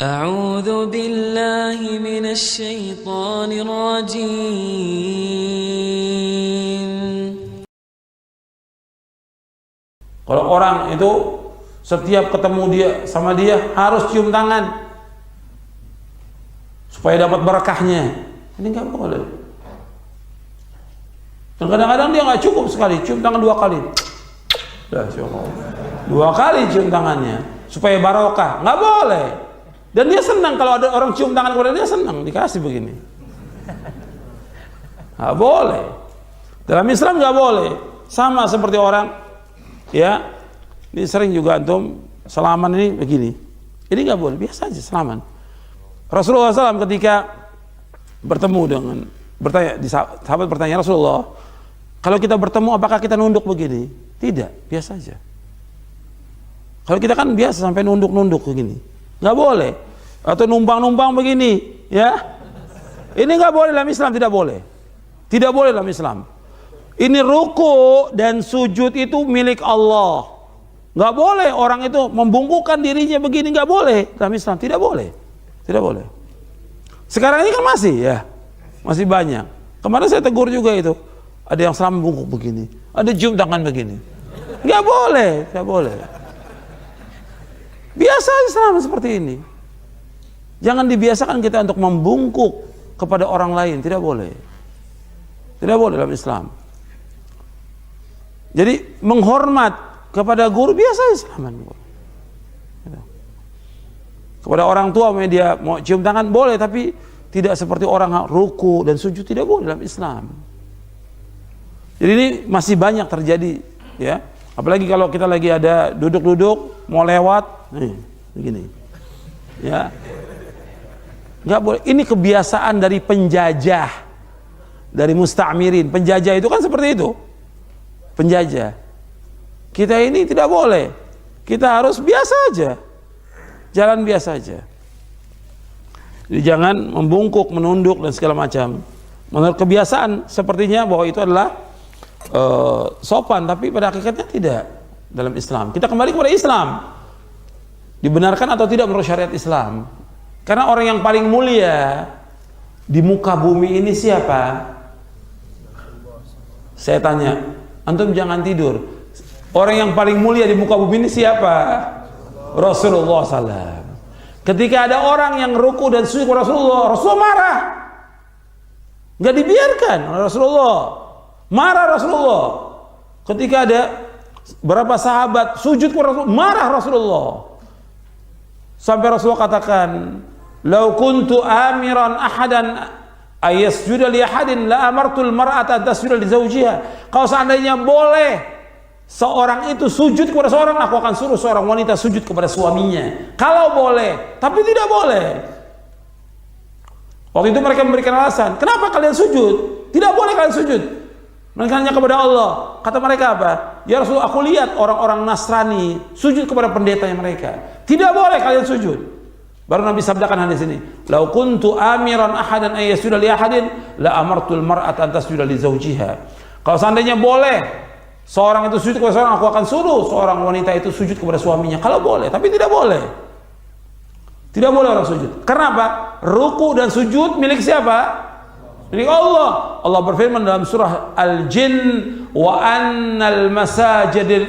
أعوذ بالله من الشيطان الرجيم. Kalau orang itu setiap ketemu dia sama dia harus cium tangan supaya dapat berkahnya, ini nggak boleh. Dan kadang-kadang dia nggak cukup sekali cium tangan 2 kali, 2 kali cium tangannya supaya barokah, nggak boleh. Dan dia senang kalau ada orang cium tangan kepada dia, senang dikasih begini. Nggak boleh. Dalam Islam nggak boleh. Sama seperti orang, ya, ini sering juga antum salaman ini begini. Ini nggak boleh, biasa aja salaman. Rasulullah SAW ketika bertemu dengan sahabat bertanya, Rasulullah, kalau kita bertemu apakah kita nunduk begini? Tidak, biasa aja. Kalau kita kan biasa sampai nunduk-nunduk begini, nggak boleh. Atau numpang-numpang begini, ya. Ini nggak boleh dalam Islam, tidak boleh. Tidak boleh dalam Islam. Ini ruku dan sujud itu milik Allah. Nggak boleh orang itu membungkukkan dirinya begini, nggak boleh dalam Islam, tidak boleh. Tidak boleh. Sekarang ini kan masih, ya, masih banyak. Kemarin saya tegur juga itu. Ada yang selama bungkuk begini, ada cium tangan begini. Nggak boleh, nggak boleh. Biasa Islam seperti ini. Jangan dibiasakan kita untuk membungkuk kepada orang lain, tidak boleh. Tidak boleh dalam Islam. Jadi menghormat kepada guru biasa Islam. Kepada orang tua dia mau cium tangan boleh, tapi tidak seperti orang ruku dan sujud, tidak boleh dalam Islam. Jadi ini masih banyak terjadi, ya. Apalagi kalau kita lagi ada duduk-duduk mau lewat, begini, ya. Nggak boleh. Ini kebiasaan dari penjajah, dari musta'mirin. Penjajah itu kan seperti itu, penjajah. Kita ini tidak boleh. Kita harus biasa aja, jalan biasa aja. Jadi jangan membungkuk, menunduk dan segala macam. Menurut kebiasaan sepertinya bahwa itu adalah sopan, tapi pada hakikatnya tidak dalam Islam. Kita kembali kepada Islam. Dibenarkan atau tidak menurut syariat Islam? Karena orang yang paling mulia di muka bumi ini siapa? Saya tanya, antum jangan tidur. Orang yang paling mulia di muka bumi ini siapa? Rasulullah SAW. Ketika ada orang yang ruku dan sujud kepada Rasulullah, Rasulullah marah. Nggak dibiarkan oleh Rasulullah. Marah Rasulullah. Ketika ada berapa sahabat sujud kepada Rasulullah, marah Rasulullah. Sampai Rasulullah katakan, "Lau kuntu amiran ahadan ayasjuda li ahadin la amartul mar'ata tasjuda li zawjiha." Kalau seandainya boleh seorang itu sujud kepada seorang, aku akan suruh seorang wanita sujud kepada suaminya. Kalau boleh, tapi tidak boleh. Waktu itu mereka memberikan alasan, kenapa kalian sujud? Tidak boleh kalian sujud, melainkan hanya kepada Allah. Kata mereka apa? Ya Rasulullah, aku lihat orang-orang Nasrani sujud kepada pendetanya mereka. Tidak boleh kalian sujud. Baru Nabi sabdakan hadis ini, "Lau kuntu amiran ahadan ay yasjuda li ahadin la amartul mar'ata an tasjuda li zawjiha." Kalau seandainya boleh seorang itu sujud kepada seorang, aku akan suruh seorang wanita itu sujud kepada suaminya. Kalau boleh, tapi tidak boleh. Tidak boleh orang sujud. Karena apa? Ruku dan sujud milik siapa? Milik Allah. Allah berfirman dalam surah Al-Jin, "Wa annal masajida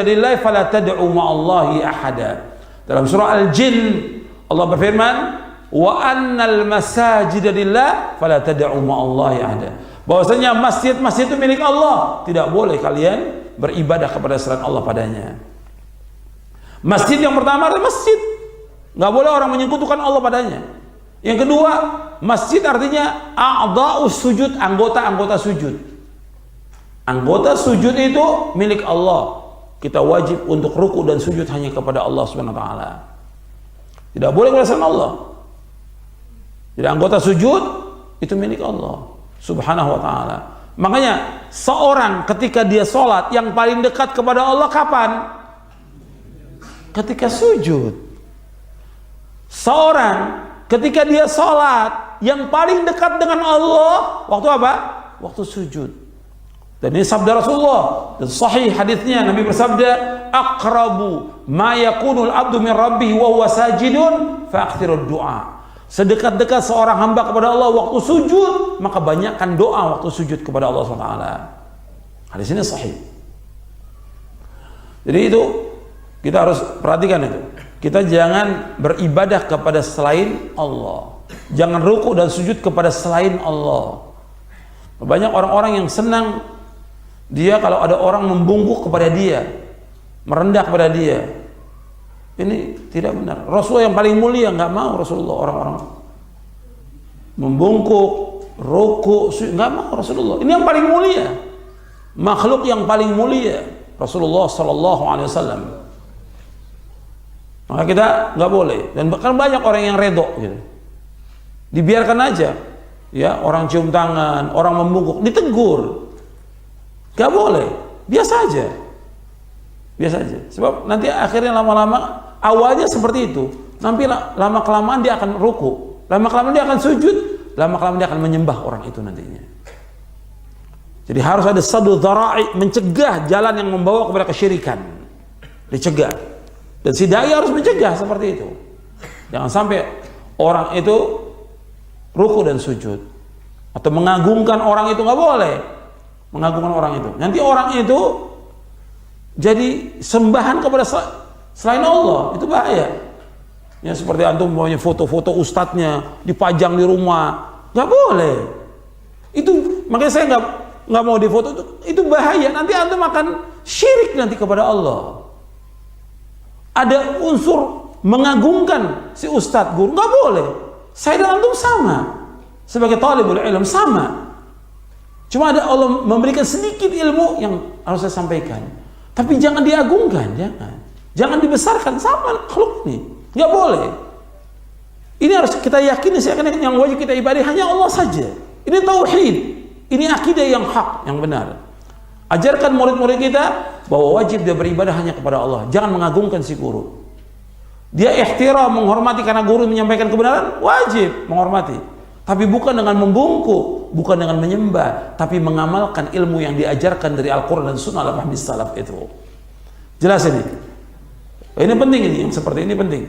lillahi fala tad'u ma'allahi ahada." Dalam surah Al-Jin Allah berfirman, "Wa annal masajida lillahi fala tad'u ma'allahi ahada." Bahwasanya masjid-masjid itu milik Allah, tidak boleh kalian beribadah kepada selain Allah padanya. Masjid yang pertama adalah masjid, nggak boleh orang menyekutukan Allah padanya. Yang kedua, masjid artinya a'dha'us sujud, anggota-anggota sujud. Anggota sujud itu milik Allah. Kita wajib untuk ruku dan sujud hanya kepada Allah Subhanahu wa taala. Tidak boleh kepada selain Allah. Jadi anggota sujud itu milik Allah Subhanahu wa taala. Makanya seorang ketika dia sholat yang paling dekat kepada Allah kapan? Ketika sujud. Seorang ketika dia sholat yang paling dekat dengan Allah waktu apa? Waktu sujud. Dan ini sabda Rasulullah, dan sahih hadisnya. Nabi bersabda, aqrabu ma yakunul abdu min rabbih wa huwa sajidun fa aktsirud du'a. Sedekat-dekat seorang hamba kepada Allah waktu sujud, maka banyakkan doa waktu sujud kepada Allah SWT. Hadis ini sahih. Jadi itu kita harus perhatikan itu. Kita jangan beribadah kepada selain Allah. Jangan ruku dan sujud kepada selain Allah. Banyak orang-orang yang senang dia kalau ada orang membungkuk kepada dia, merendah kepada dia. Ini tidak benar. Rasulullah yang paling mulia nggak mau Rasulullah orang-orang membungkuk, ruku, nggak mau Rasulullah. Ini yang paling mulia, makhluk yang paling mulia Rasulullah Sallallahu Alaihi Wasallam. Maka kita nggak boleh. Dan bahkan banyak orang yang redho, gitu. Dibiarkan aja, ya orang cium tangan, orang membungkuk, ditegur. Gak boleh, biasa aja, biasa aja. Sebab nanti akhirnya lama-lama awalnya seperti itu, nanti lama kelamaan dia akan ruku, lama kelamaan dia akan sujud, lama kelamaan dia akan menyembah orang itu nantinya. Jadi harus ada saddu dzara'i, mencegah jalan yang membawa kepada kesyirikan, dicegah. Dan si dai harus mencegah seperti itu. Jangan sampai orang itu ruku dan sujud atau mengagungkan orang itu, nggak boleh. Mengagungkan orang itu, nanti orang itu jadi sembahan kepada selain Allah, itu bahaya. Ya seperti antum punya foto-foto ustadznya dipajang di rumah, nggak boleh. Itu makanya saya nggak mau difoto, itu bahaya. Nanti antum akan syirik nanti kepada Allah. Ada unsur mengagungkan si ustadz guru, nggak boleh. Saya dan antum sama sebagai talibul ilm, sama. Cuma ada Allah memberikan sedikit ilmu yang harus saya sampaikan. Tapi jangan diagungkan, jangan dibesarkan, sama makhluk ini. Nggak boleh. Ini harus kita yakini, yang wajib kita ibadah hanya Allah saja. Ini tauhid, ini akidah yang hak, yang benar. Ajarkan murid-murid kita bahwa wajib dia beribadah hanya kepada Allah. Jangan mengagungkan si guru. Dia ihtiram, menghormati karena guru menyampaikan kebenaran, wajib menghormati. Tapi bukan dengan membungkuk, bukan dengan menyembah, tapi mengamalkan ilmu yang diajarkan dari Al-Quran dan Sunnah al-Fahmi salaf itu. Jelas ini? Ini penting, ini yang seperti ini penting.